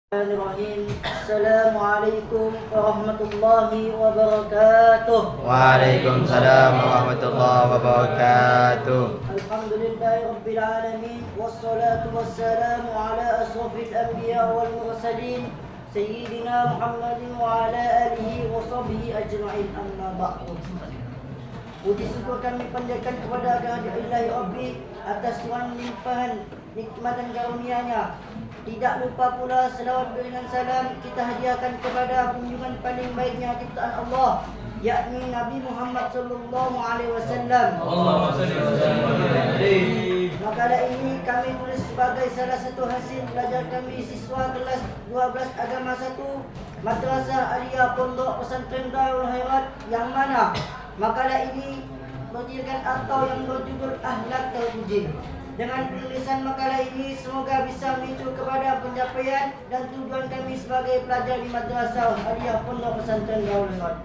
Bismillahirrahmanirrahim. Assalamualaikum warahmatullahi wabarakatuh. Waalaikumsalam warahmatullahi wabarakatuh. Alhamdulillahi rabbil alamin wassalatu wassalamu ala asrafil anbiya wal mursalin sayyidina Muhammadin wa ala alihi wa sahbihi ajma'in, amma ba'du. Puji syukur kami panjatkan kepada kehadirat Rabbi atas tuan limpahan nikmat dan karunia-Nya. Tidak lupa pula selawat dengan salam kita hadiahkan kepada kunjungan paling baiknya ciptaan Allah, yakni Nabi Muhammad sallallahu alaihi wasallam. Makalah ini kami tulis sebagai salah satu hasil belajar kami siswa kelas 12 agama 1 Madrasah Aliyah Pondok Pesantren Darul Khairat, yang mana makalah ini berjudulkan atau yang berjudul Akhlak Terpuji. Dengan penulisan makalah ini semoga bisa memicu kepada pencapaian dan tujuan kami sebagai pelajar di Madrasah Aliyah Pondok Pesantren Darul Khairat.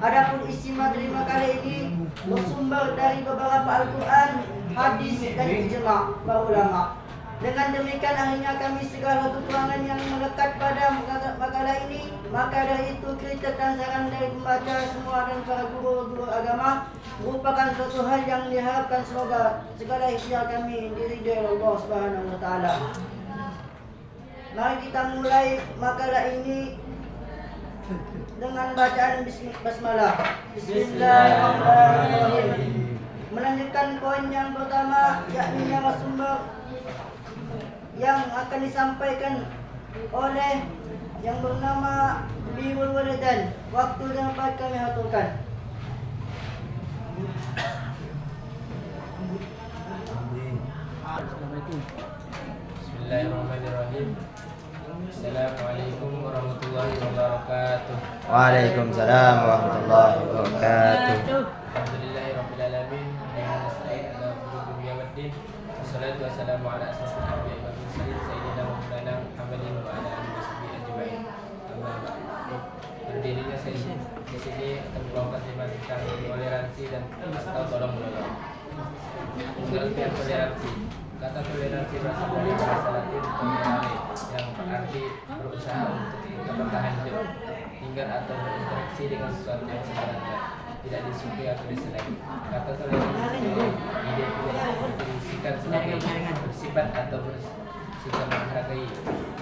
Adapun isi materi makalah ini bersumber dari beberapa Al-Quran, hadis dan ijma' para ulama. Dengan demikian akhirnya kami segala kekurangan yang melekat pada makalah ini, maka dari itu kritik dan saran dari pembaca semua dan para guru-guru agama merupakan suatu hal yang diharapkan semoga segala ikhtiar kami diridhai Allah Subhanahu wa taala. Mari kita mulai makalah ini dengan bacaan basmalah. Bismillahirrahmanirrahim. Melanjutkan poin yang pertama, yakni narasumber yang akan disampaikan oleh yang bernama Birul Walidan. Waktu dan tempat kami aturkan. Bismillahirrahmanirrahim. Assalamualaikum warahmatullahi wabarakatuh. Waalaikumsalam warahmatullahi wabarakatuh. Alhamdulillahirabbil alamin. Wassalatu wassalamu ala asrofil anbiya'i wal mursalin sayyidina wa maulana Muhammadin wa ala alihi washabihi ajma'in. Amma ba'du. Berdirinya sesi di sini akan membawakan tema tentang toleransi dan atau tolong menolong. Pengertian toleransi. Kata toleransi berasal dari bahasa Latin tolerare, yang berarti berusaha untuk bertahan hidup, tinggal atau berinteraksi dengan sesuatu yang sebenarnya tidak disukai atau disenangi. Kata toleransi didefinisikan sebagai bersifat atau bersikap menghargai,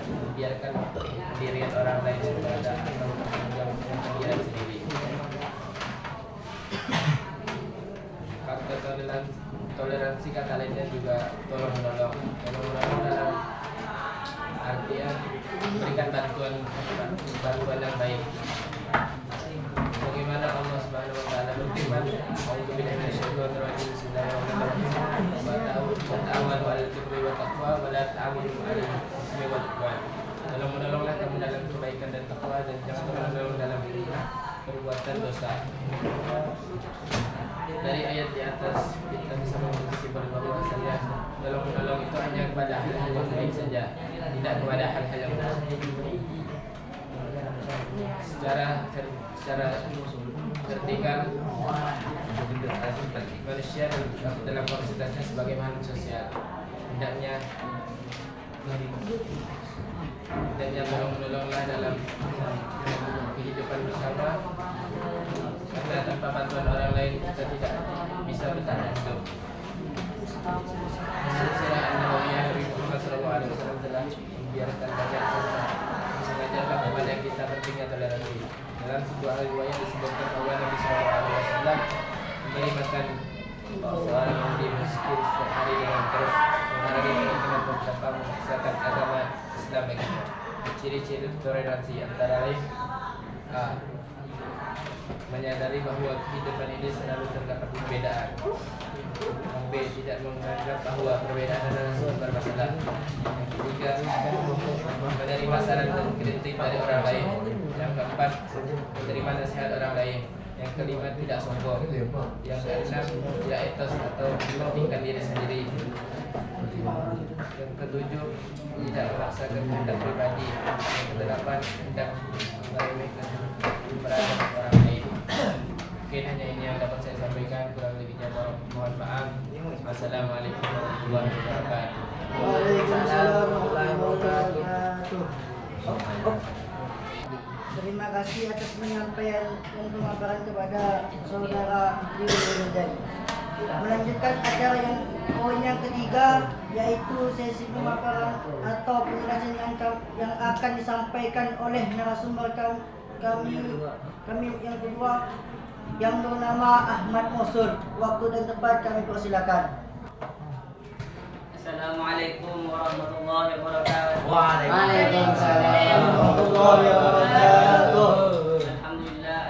membiarkan pendirian orang lain berada atau menjauh dengan pendirian sendiri. Kata toleransi kata lainnya juga tolong menolong. Tolong menolong dalam artian memberikan bantuan yang baik. Bagaimana Allah Subhanahu wa taala berfirman, "A'udzubillahi minasyaitonir rajim. Bismillahirrahmanirrahim. Wa ta'awanu 'alal birri wat taqwa wa la ta'awanu 'alal itsmi wal 'udwan." Tolong menolonglah kamu dalam kebaikan dan takwa, dan jangan menolong dalam perbuatan dosa. Dari ayat di atas kita bisa mengerti bahwasanya tolong menolong itu hanya kepada hal-hal yang baik saja, tidak kepada hal-hal yang buruk. Secara vertikal, manusia dalam kapasitasnya sebagai makhluk sosial, hendaknya tolong menolonglah dalam kehidupan bersama, karena tanpa bantuan orang lain kita tidak bisa bertahan hidup. Rasulullah Nabi Muhammad SAW telah membiarkan banyak contoh mengajarkan kepada kita pentingnya toleransi. Dalam sebuah riwayat disebutkan bahwa Nabi SAW memberi makan seorang yang miskin setiap hari dengan terus menghargai keinginan beberapa memaksakan agama Islam baginya. Ciri-ciri toleransi antara lain: A. Menyadari bahwa kehidupan ini selalu terdapat perbedaan. B. Tidak menganggap bahwa perbedaan adalah sumber masalah. Yang ketiga, menerima saran dan kritik dari orang lain. Yang keempat, menerima nasihat orang lain. Yang kelima, tidak sombong. Yang keenam, tidak etos atau mementingkan diri sendiri. Yang ketujuh, tidak memaksakan kehendak pribadi. Yang kedelapan, tidak meremehkan keberadaan orang lain. Mungkin hanya ini yang dapat saya sampaikan, kurang lebihnya mohon maaf. Wassalamualaikum warahmatullahi wabarakatuh. Waalaikumsalam warahmatullahi wabarakatuh. Oh. Terima kasih atas penyampaian dan pemaparan kepada saudara Liwudan. Melanjutkan acara poin yang ketiga, yaitu sesi pemaparan atau penjelasan yang akan disampaikan oleh narasumber kami yang kedua, yang bernama Ahmad Mosul. Waktu dan tempat kami persilakan. Assalamualaikum warahmatullahi wabarakatuh. Waalaikumsalam warahmatullahi wabarakatuh. Alhamdulillah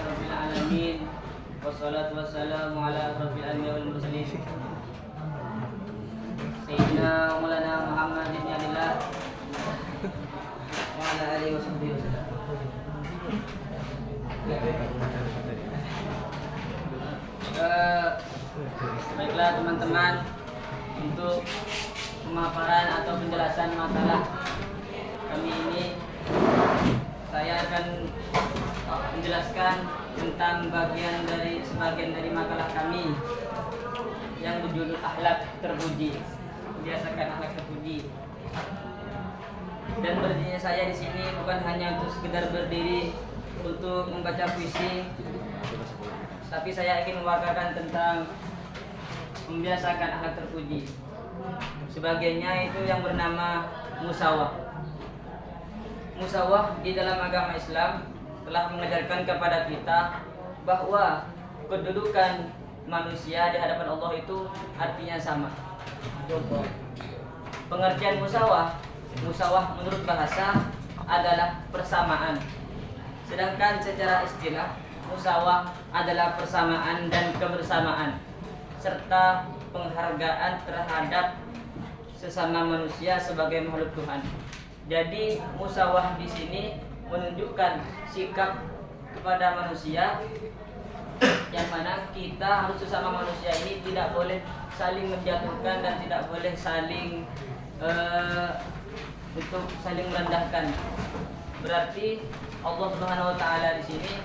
rabbil alamin. Wassalatu wassalamu ala rabbil anbiya wal mursalin. Sayyidina wa maulana Muhammadin yadillah wa ala alihi wa sahbihi wasallam. Baiklah teman-teman, untuk pemaparan atau penjelasan masalah kami ini, saya akan menjelaskan tentang sebagian dari makalah kami yang berjudul akhlak terpuji, membiasakan akhlak terpuji. Dan berdirinya saya di sini bukan hanya untuk sekedar berdiri untuk membaca puisi, tapi saya ingin mewajarkan tentang membiasakan akhlak terpuji. Sebagiannya itu yang bernama musawah. Musawah di dalam agama Islam telah mengajarkan kepada kita bahwa kedudukan manusia di hadapan Allah itu artinya sama. Pengertian musawah menurut bahasa adalah persamaan. Sedangkan secara istilah, musawah adalah persamaan dan kebersamaan serta penghargaan terhadap sesama manusia sebagai makhluk Tuhan. Jadi musawah di sini menunjukkan sikap kepada manusia yang mana kita harus sesama manusia ini tidak boleh saling menjatuhkan dan tidak boleh saling untuk saling merendahkan. Berarti Allah Subhanahu wa taala di sini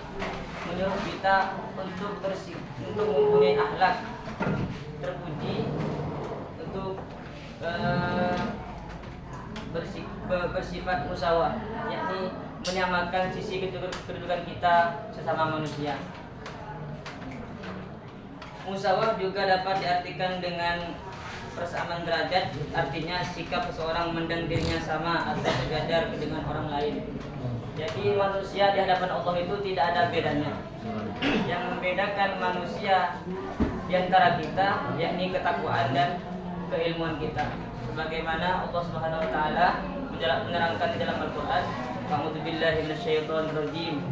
menyuruh kita untuk mempunyai akhlak terpuji, untuk bersifat musawah, yakni menyamakan sisi kedudukan kita sesama manusia. Musawah juga dapat diartikan dengan persamaan derajat, artinya sikap seseorang memandang dirinya sama atau sejajar dengan orang lain. Jadi manusia di hadapan Allah itu tidak ada bedanya. Yang membedakan manusia di antara kita yakni ketakwaan dan keilmuan kita. Sebagaimana Allah Subhanahu wa taala menerangkan di dalam Al-Qur'an, "A'udzu billahi minasyaitonir rajim.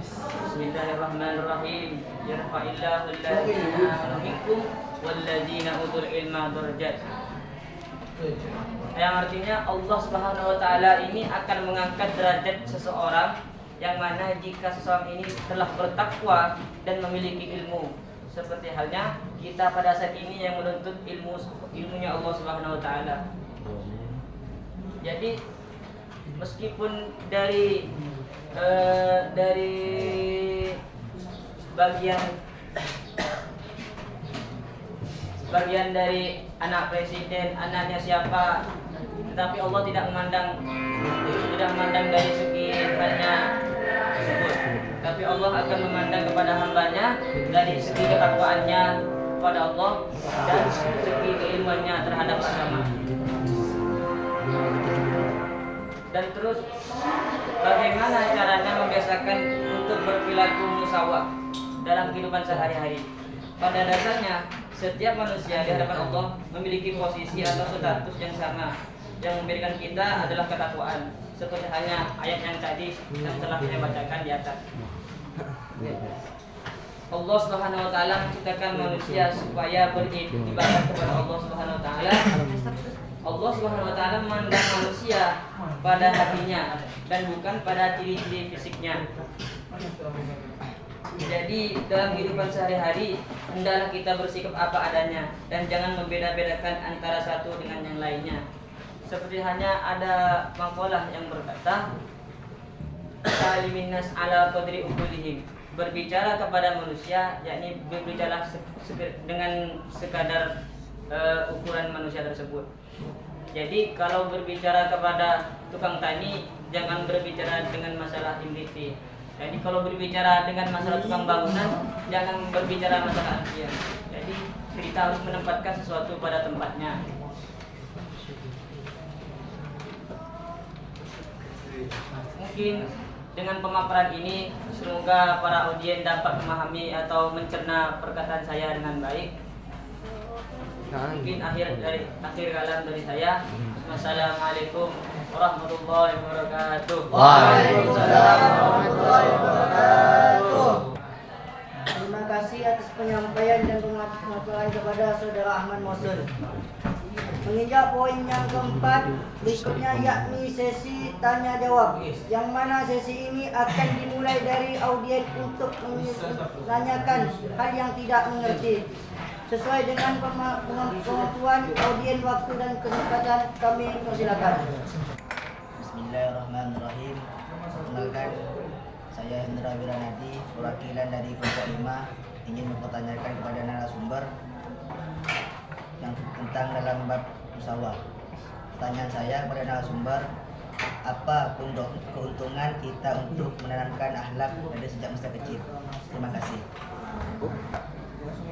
Bismillahirrahmanirrahim. Yarfa'illahu alladziina aamanu minkum walladziina utul ilma darajat." Yang artinya Allah Subhanahu wa taala ini akan mengangkat derajat seseorang yang mana jika seseorang ini telah bertakwa dan memiliki ilmu. Seperti halnya kita pada saat ini yang menuntut ilmunya Allah Subhanahu wa taala. Jadi meskipun dari bagian dari anak presiden, anaknya siapa, tetapi Allah tidak memandang dari segi halnya tersebut, tapi Allah akan memandang kepada hambanya dari segi ketakwaannya kepada Allah dan segi keilmuannya terhadap agama. Dan terus bagaimana caranya membiasakan untuk berperilaku musawah dalam kehidupan sehari-hari. Pada dasarnya setiap manusia di hadapan Allah memiliki posisi atau status yang sama. Yang membedakan kita adalah ketakwaan, seperti hanya ayat yang tadi yang telah saya bacakan di atas. Allah Subhanahu wa taala menciptakan manusia supaya beribadah kepada Allah Subhanahu wa taala. Allah Subhanahu wa taala memandang manusia pada hatinya dan bukan pada ciri-ciri fisiknya. Jadi dalam kehidupan sehari-hari hendaklah kita bersikap apa adanya dan jangan membeda-bedakan antara satu dengan yang lainnya. Seperti hanya ada maqalah yang berkata, "Kalimin nas ala qadri uqulihim." Berbicara kepada manusia yakni berbicara dengan sekadar ukuran manusia tersebut. Jadi kalau berbicara kepada tukang tani, jangan berbicara dengan masalah imriti. Jadi kalau berbicara dengan masalah tukang bangunan, jangan berbicara masalah artian. Jadi kita harus menempatkan sesuatu pada tempatnya. Mungkin dengan pemaparan ini semoga para audien dapat memahami atau mencerna perkataan saya dengan baik. Mungkin akhir kalam dari saya. Wassalamualaikum warahmatullahi wabarakatuh. Waalaikumsalam warahmatullahi wabarakatuh. Terima kasih atas penyampaian dan pemaparan kepada Saudara Ahmad Mosul. Menginjak poin yang keempat, berikutnya yakni sesi tanya jawab, yang mana sesi ini akan dimulai dari audien untuk menanyakan hal yang tidak mengerti. Sesuai dengan kemampuan audien, waktu dan kesempatan, kami persilakan. Bismillahirrahmanirrahim. Perkenalkan, saya Hendra Wiranadi, perwakilan dari kelompok 5, ingin mempertanyakan kepada narasumber yang tentang dalam bab musyawarah. Pertanyaan saya kepada narasumber, apa keuntungan kita untuk menanamkan akhlak dari sejak masa kecil? Terima kasih.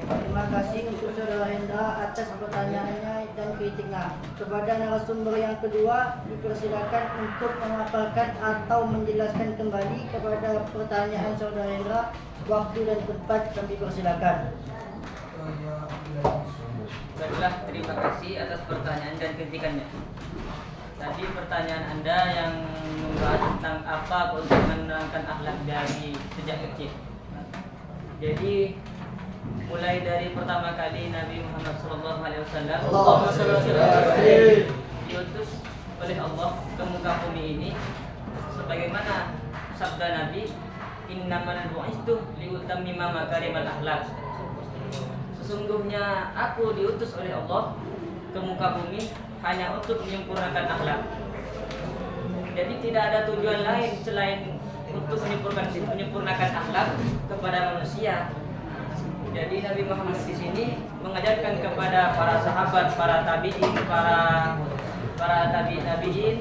Terima kasih untuk Saudara Hendra atas pertanyaannya dan kritiknya. Kepada narasumber yang kedua, dipersilakan untuk memaparkan atau menjelaskan kembali kepada pertanyaan Saudara Hendra. Waktu dan tempat kami persilakan. Baiklah, terima kasih atas pertanyaan dan kritikannya. Tadi pertanyaan Anda yang membahas tentang apa keuntungan menerangkan akhlak dari sejak kecil. Jadi mulai dari pertama kali Nabi Muhammad SAW diutus oleh Allah ke muka bumi ini, sebagaimana sabda Nabi, innamal bu'istu liutammima makarimal akhlak. Sesungguhnya aku diutus oleh Allah ke muka bumi hanya untuk menyempurnakan akhlak. Jadi tidak ada tujuan lain selain untuk menyempurnakan akhlak kepada manusia. Jadi Nabi Muhammad di sini mengajarkan kepada para sahabat, para tabi'in, para tabi'in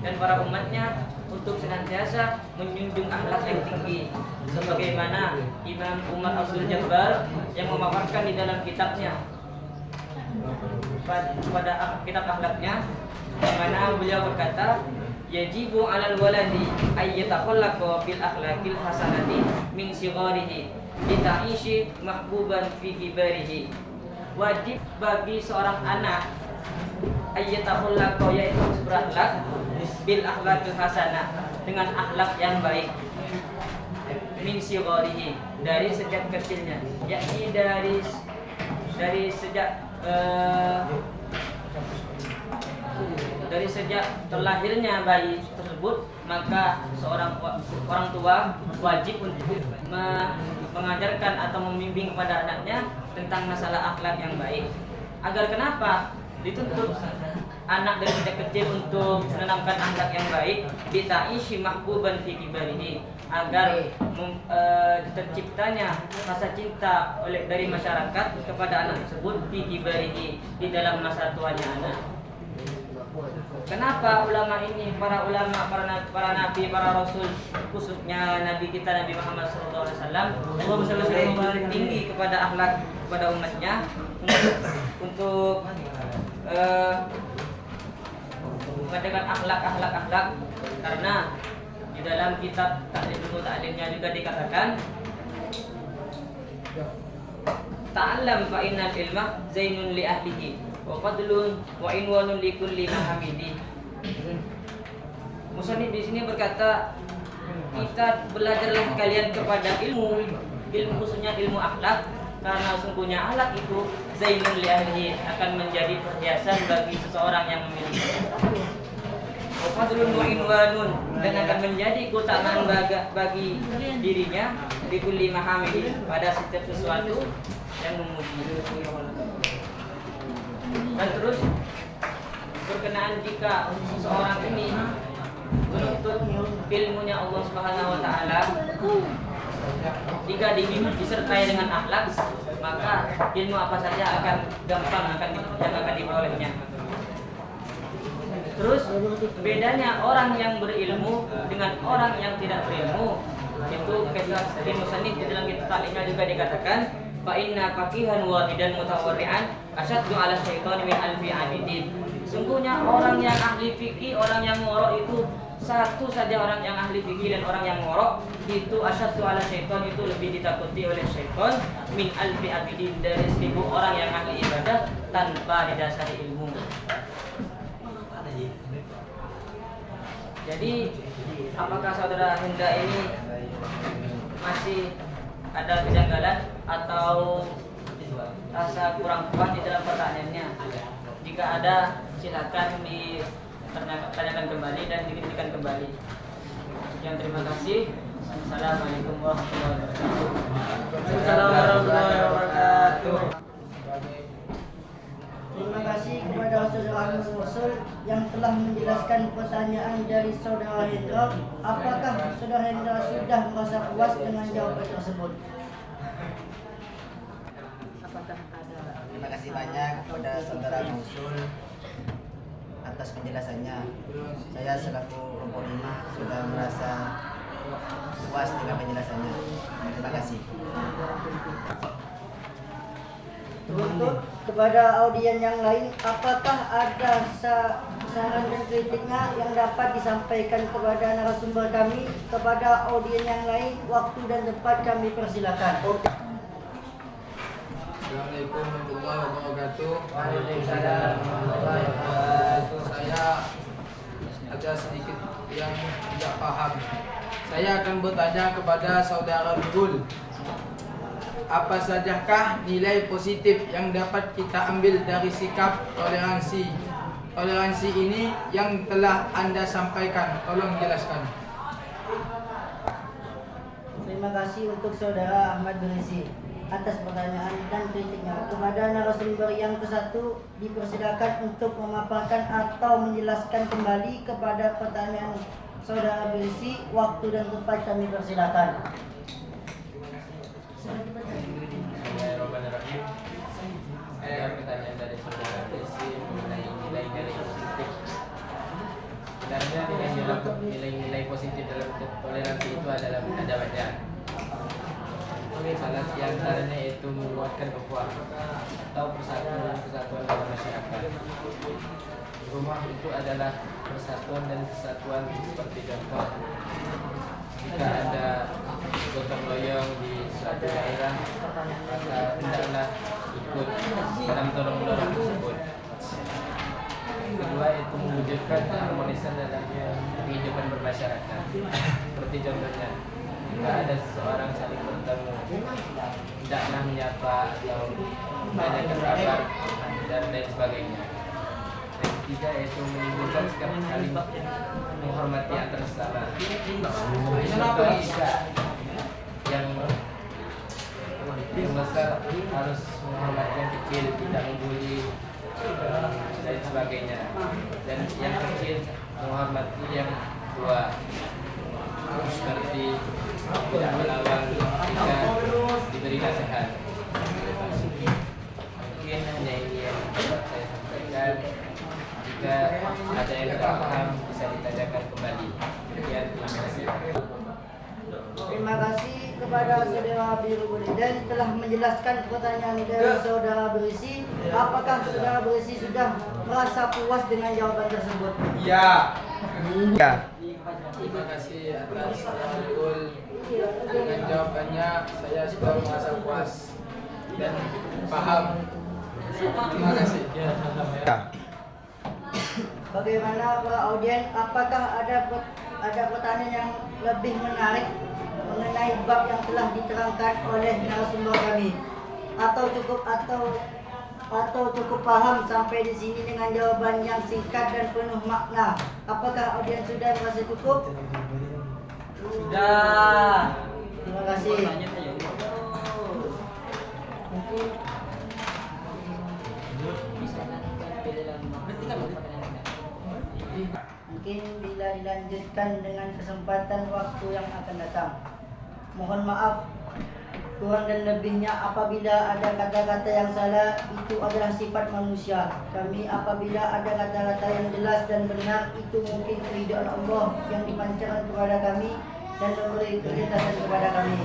dan para umatnya untuk senantiasa menjunjung akhlak yang tinggi, sebagaimana Imam Umar Abdul Jabbar yang memaparkan di dalam kitabnya pada kitab akhlaknya, di mana beliau berkata, yajibu 'alal waladi ay yatakhallaqa bil akhlaqil hasanati min sigharihi litaishi mahbuban fi kibarihi. Wajib bagi seorang anak ayyatahullaqa, yaitu berakhlak bil akhlaqil hasanah, dengan akhlak yang baik, min sigharihi, dari sejak kecilnya, yakni dari sejak terlahirnya bayi tersebut, maka seorang orang tua wajib untuk mengajarkan atau membimbing kepada anaknya tentang masalah akhlak yang baik. Agar kenapa dituntut anak dari sejak kecil untuk menanamkan akhlak yang baik? Bitaishi mahbuban fi kibarihi, agar terciptanya rasa cinta dari masyarakat kepada anak tersebut, fi kibarihi, di dalam masa tuanya anak. Kenapa ulama ini, para ulama, para nabi, para rasul, khususnya nabi kita Nabi Muhammad SAW, Allah memberi tinggi kepada akhlak kepada umatnya untuk mengadakan akhlak, karena di dalam kitab Ta'limnya juga dikatakan, ta'allam fa innal ilma zainun li ahlihi wa fadlun wa inwanun li kulli mahamidi. Musannif di sini berkata, kita belajarlah kalian kepada ilmu khususnya ilmu akhlak, karena sungguhnya akhlak itu zainun li ahlihi, akan menjadi perhiasan bagi seseorang yang memiliki. Wa fadlun wa inwanun, dan akan menjadi keutamaan bagi dirinya di kulli mahamidi, pada setiap sesuatu yang memuji. Dan terus berkenaan jika seseorang ini menuntut ilmunya Allah Subhanahu wa taala, jika disertai dengan akhlak, maka ilmu apa saja akan gampang akan diperolehnya. Terus bedanya orang yang berilmu dengan orang yang tidak berilmu itu kata musannif di dalam kitab Ta'limnya juga dikatakan fa inna faqihan wahidan mutawarri'an asyaddu 'ala syaitan min alfi 'abidin. Sungguhnya orang yang ahli fikih, orang yang ngorok itu satu saja, orang yang ahli fikih dan orang yang ngorok itu asyaddu 'ala syaitan, itu lebih ditakuti oleh syaitan min alfi 'abidin, dari 1000 orang yang ahli ibadah tanpa didasari ilmu. Jadi apakah saudara Hendra ini masih ada kejanggalan atau rasa kurang puas di dalam pertanyaannya? Jika ada, silakan ditanyakan kembali dan dikritikkan kembali. Sekian, terima kasih. Assalamualaikum warahmatullahi wabarakatuh. Assalamualaikum warahmatullahi wabarakatuh. Terima kasih kepada saudara Ahmad Rasul yang telah menjelaskan pertanyaan dari saudara Hendra. Apakah saudara Hendra sudah merasa puas dengan jawaban tersebut? Apakah ada? Terima kasih banyak kepada saudara Rasul atas penjelasannya. Saya selaku Kelompok 5 sudah merasa puas dengan penjelasannya. Terima kasih. Untuk kepada audien yang lain, apakah ada saran dan kritiknya yang dapat disampaikan kepada narasumber kami? Kepada audien yang lain, waktu dan tempat kami persilakan. Assalamualaikum warahmatullahi wabarakatuh. Waalaikumsalam warahmatullahi wabarakatuh. Saya ada sedikit yang tidak paham. Saya akan bertanya kepada saudara Birul. Apa sajakah nilai positif yang dapat kita ambil dari sikap toleransi? Toleransi ini yang telah Anda sampaikan, tolong jelaskan. Terima kasih untuk saudara Ahmad Berisi atas pertanyaan dan kritiknya. Kepada narasumber yang ke-1, dipersilakan untuk memaparkan atau menjelaskan kembali kepada pertanyaan saudara Berisi. Waktu dan tempat kami persilakan. Bismillahirrahmanirrahim. Ada pertanyaan dari saudara Desi mengenai nilai-nilai positif. Sebenarnya nilai-nilai positif dalam toleransi itu adalah ada banyak. Salah di antaranya itu menguatkan ukhuwah atau persatuan dalam masyarakat. Rumah itu adalah persatuan dan kesatuan, seperti contoh jika ada gotong royong di suatu daerah, maka hendaklah ikut dalam tolong-menolong tersebut. Kedua, itu mewujudkan keharmonisan dalam kehidupan bermasyarakat. Seperti contohnya, jika ada seseorang saling bertemu, hendaklah menyapa atau menanyakan kabar dan lain sebagainya. Dan ketiga, yaitu menimbulkan sikap saling menghormati antar sesama. Contoh, yang besar harus menghormati yang kecil, tidak membuli dan sebagainya. Dan yang kecil menghormati yang tua, seperti tidak melawan jika diberi nasihat. Mungkin hanya ini yang dapat saya sampaikan. Jika ada yang tidak paham, bisa ditanyakan kembali. Sekian, terima kasih. Terima kasih kepada saudara Birul dan telah menjelaskan pertanyaan dari saudara Berisi. Apakah saudara Berisi sudah merasa puas dengan jawaban tersebut? Ya. Ya. Terima kasih atas saudara Birul. Dengan jawabannya saya sudah merasa puas dan paham. Terima kasih. Ya. Bagaimana para audien? Apakah ada pertanyaan yang lebih menarik mengenai bab yang telah diterangkan oleh narasumber kami? Atau cukup paham sampai di sini dengan jawaban yang singkat dan penuh makna? Apakah audien sudah merasa cukup? Sudah. Terima kasih. Mungkin bila dilanjutkan dengan kesempatan waktu yang akan datang. Mohon maaf kurang dan lebihnya. Apabila ada kata-kata yang salah, itu adalah sifat manusia. Kami apabila ada kata-kata yang jelas dan benar, itu mungkin keridhaan Allah yang dipancarkan kepada kami dan memberi kelintasan kepada kami.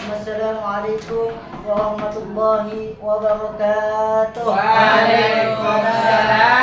Wassalamualaikum warahmatullahi wabarakatuh. Waalaikumsalam